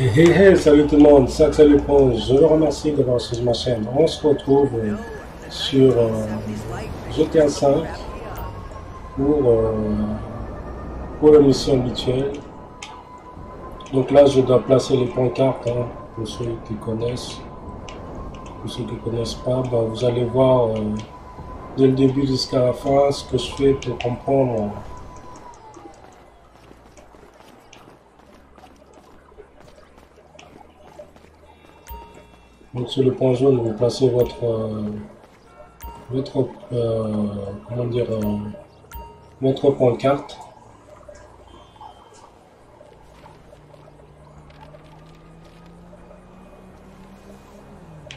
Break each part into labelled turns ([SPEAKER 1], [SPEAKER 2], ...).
[SPEAKER 1] Hey, hey, salut tout le monde, salut Ponce. Je vous remercie d'avoir suivi ma chaîne. On se retrouve sur GTA 5 pour, pour la mission habituelle. Donc là, je dois placer les pancartes pour ceux qui connaissent. Pour ceux qui ne connaissent pas, bah, vous allez voir dès le début jusqu'à la fin ce que je fais pour comprendre. Donc sur le point jaune, vous placez comment dire, votre pancarte.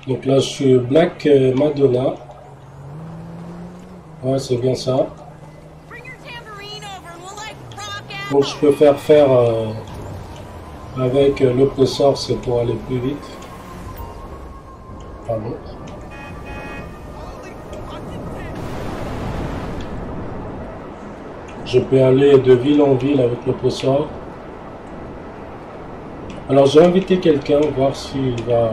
[SPEAKER 1] Donc là, je suis Black Madonna. Ouais, c'est bien ça. Donc je peux faire avec l'oppresseur, c'est pour aller plus vite. Pardon. Je peux aller de ville en ville avec l'oppresseur. Alors j'ai invité quelqu'un, voir s'il va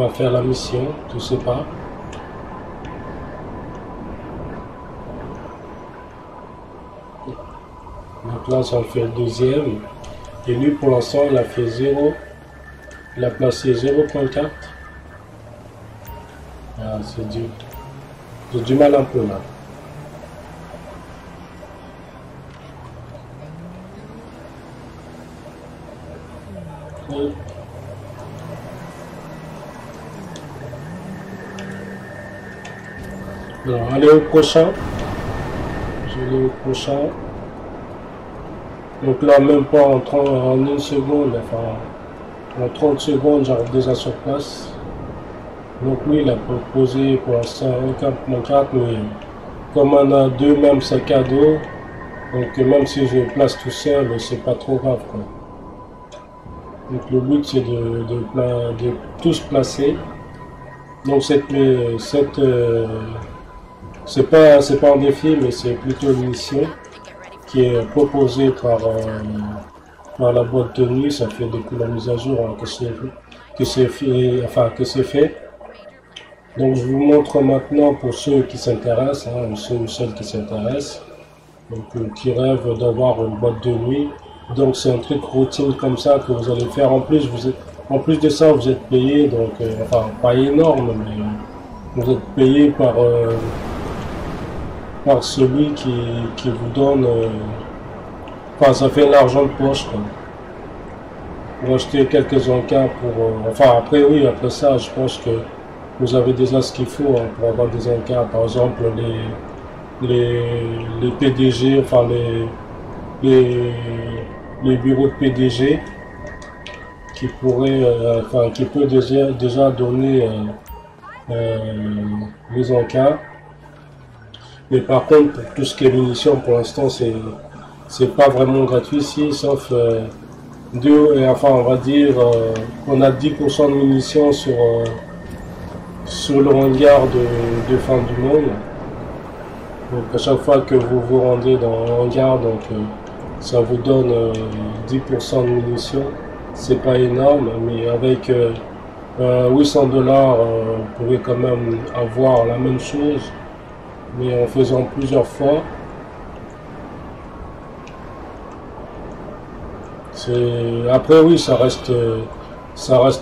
[SPEAKER 1] faire la mission, je sais pas. Donc là, ça en fait le deuxième. Et lui, pour l'instant, il a fait 0. Il a placé 0.4. Ah, j'ai du mal un peu là. Oui. Alors, allez au prochain. Je vais au prochain. Donc là, même pas en une seconde, enfin en 30 secondes, j'arrive déjà sur place. Donc lui, il a proposé pour l'instant un 4.4, mais comme on a deux mêmes sacs à dos, donc même si je place tout seul, c'est pas trop grave, quoi. Donc le but, c'est de tous placer. Donc c'est pas un défi, mais c'est plutôt une mission qui est proposée par la boîte de nuit. Ça fait depuis la mise à jour hein, que c'est fait. Donc je vous montre maintenant pour ceux qui s'intéressent, hein, ceux ou celles qui s'intéressent, donc qui rêvent d'avoir une boîte de nuit. Donc c'est un truc routine comme ça que vous allez faire. En plus de ça, vous êtes payé, donc enfin pas énorme, mais vous êtes payé par celui qui vous donne. Enfin, ça fait l'argent de poche, quoi. Pour acheter quelques encas pour. Enfin, après, oui, après ça, je pense que vous avez déjà ce qu'il faut hein, pour avoir des encas. Par exemple, les PDG, enfin, les bureaux de PDG qui pourraient. Enfin, qui peut déjà donner les encas. Mais par contre, pour tout ce qui est munitions, pour l'instant, c'est pas vraiment gratuit ici, sauf enfin on va dire on a 10% de munitions sur le hangar de fin du monde. Donc à chaque fois que vous vous rendez dans le hangar, donc ça vous donne 10% de munitions. C'est pas énorme, mais avec 800 $, vous pouvez quand même avoir la même chose, mais en faisant plusieurs fois. Après oui, ça reste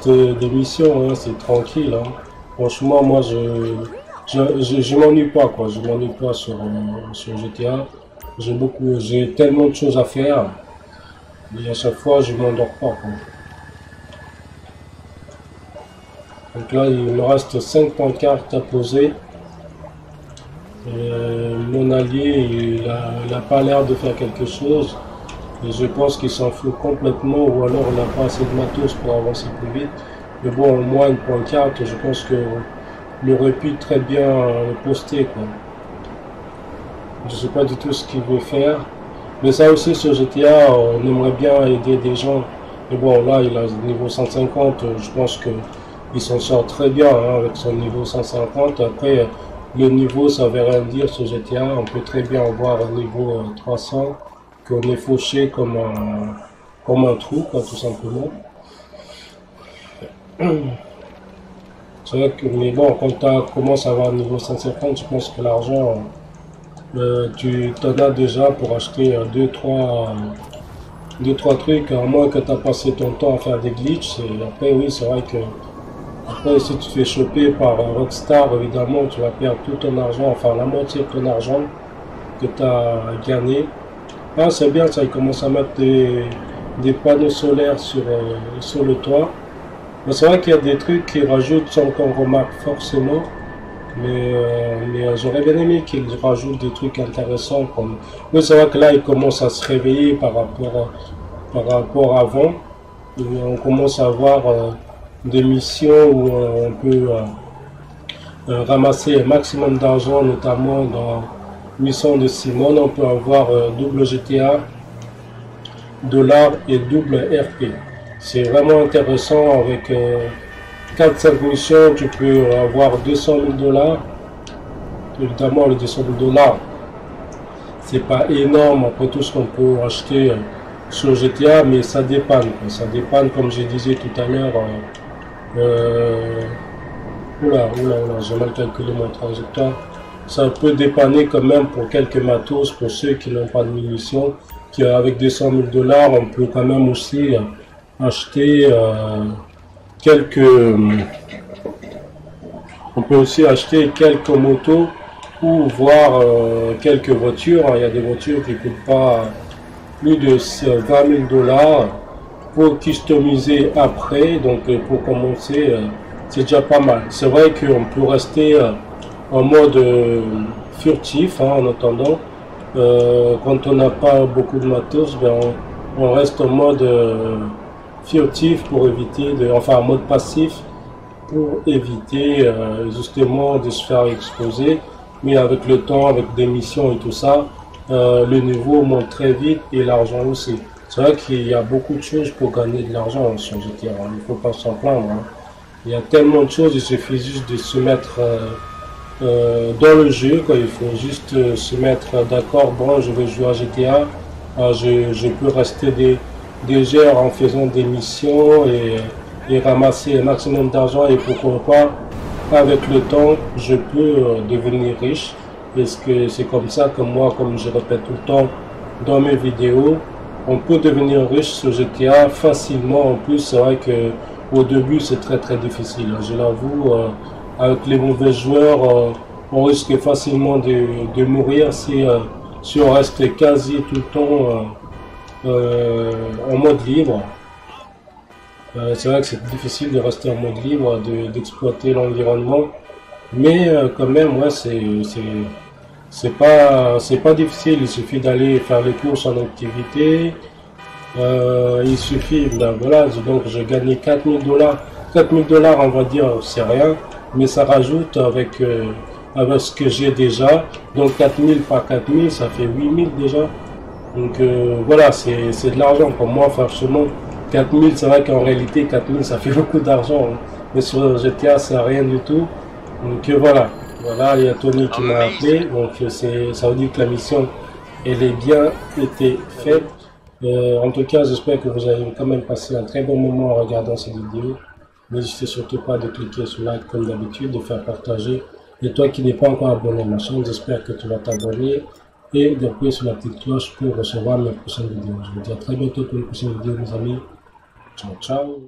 [SPEAKER 1] des missions, hein, c'est tranquille. Hein. Franchement, moi je m'ennuie pas quoi, je m'ennuie pas sur GTA. J'ai tellement de choses à faire, et à chaque fois je m'endors pas quoi. Donc là il me reste 5 pancartes à poser. Mon allié il a pas l'air de faire quelque chose. Et je pense qu'il s'en fout complètement, ou alors on n'a pas assez de matos pour avancer plus vite. Mais bon, au moins une pancarte, je pense qu'il aurait pu très bien le poster, quoi. Je sais pas du tout ce qu'il veut faire. Mais ça aussi, sur GTA, on aimerait bien aider des gens. Mais bon, là, il a le niveau 150, je pense qu'il s'en sort très bien hein, avec son niveau 150. Après, le niveau, ça veut rien dire sur GTA. On peut très bien avoir un niveau 300. Qu'on est fauché comme comme un trou, quoi, tout simplement. C'est vrai que, mais bon, quand tu commences à avoir un niveau 550, je pense que l'argent, tu t'en as déjà pour acheter 2-3 trucs, à moins que tu as passé ton temps à faire des glitches. Et après, oui, c'est vrai que après, si tu te fais choper par Rockstar, évidemment, tu vas perdre tout ton argent, enfin la moitié de ton argent que tu as gagné. Ah, c'est bien, ça, ils commencent à mettre des panneaux solaires sur le toit. Mais c'est vrai qu'il y a des trucs qui rajoutent sans qu'on remarque forcément. Mais j'aurais bien aimé qu'ils rajoutent des trucs intéressants comme... Oui, c'est vrai que là, ils commencent à se réveiller par rapport à avant. Et on commence à avoir des missions où on peut ramasser un maximum d'argent, notamment dans mission de Simone. On peut avoir double GTA, dollar et double RP. C'est vraiment intéressant avec 4-5 missions, tu peux avoir 200 000 $. Évidemment, les 200 000 $, c'est pas énorme après tout ce qu'on peut acheter sur GTA, mais ça dépanne. Ça dépanne, comme je disais tout à l'heure. Oula, j'ai mal calculé mon trajectoire. Ça peut dépanner quand même pour quelques matos, pour ceux qui n'ont pas de munitions. Avec 200 000 $, on peut quand même aussi acheter on peut aussi acheter quelques motos ou voir quelques voitures. Il y a des voitures qui ne coûtent pas plus de 20 000 $ pour customiser après. Donc pour commencer, c'est déjà pas mal. C'est vrai qu'on peut rester en mode furtif en attendant. Quand on n'a pas beaucoup de matos, ben on reste en mode furtif pour éviter enfin en mode passif pour éviter justement de se faire exploser. Mais avec le temps, avec des missions et tout ça, le niveau monte très vite et l'argent aussi. C'est vrai qu'il y a beaucoup de choses pour gagner de l'argent sur GTA, il ne faut pas s'en plaindre. Il y a tellement de choses, il suffit juste de se mettre dans le jeu, quoi. Il faut juste se mettre d'accord, bon, je vais jouer à GTA, je peux rester des heures en faisant des missions et ramasser un maximum d'argent, et pourquoi pas, avec le temps, je peux devenir riche. Parce que c'est comme ça que moi, comme je répète tout le temps dans mes vidéos, on peut devenir riche sur GTA facilement. En plus, c'est vrai que au début, c'est très difficile. Je l'avoue, avec les mauvais joueurs, on risque facilement de mourir si on reste quasi tout le temps en mode libre. C'est vrai que c'est difficile de rester en mode libre, d'exploiter l'environnement, mais quand même, ouais, c'est pas difficile. Il suffit d'aller faire les courses en activité. Il suffit, ben voilà, donc j'ai gagné 4 000 $. 4 000 $, on va dire, c'est rien, mais ça rajoute avec ce que j'ai déjà. Donc 4 000 par 4 000, ça fait 8 000 déjà. Donc voilà, c'est de l'argent pour moi, franchement. 4 000, c'est vrai qu'en réalité, 4 000, ça fait beaucoup d'argent. Mais sur GTA, c'est rien du tout. Donc voilà, il y a Tony qui m'a appelé. Donc ça veut dire que la mission, elle est bien été faite. En tout cas, j'espère que vous avez quand même passé un très bon moment en regardant cette vidéo. N'hésitez surtout pas de cliquer sur like comme d'habitude, de faire partager. Et toi qui n'es pas encore abonné à ma chaîne, j'espère que tu vas t'abonner et d'appuyer sur la petite cloche pour recevoir mes prochaines vidéos. Je vous dis à très bientôt pour une prochaine vidéo, mes amis. Ciao, ciao.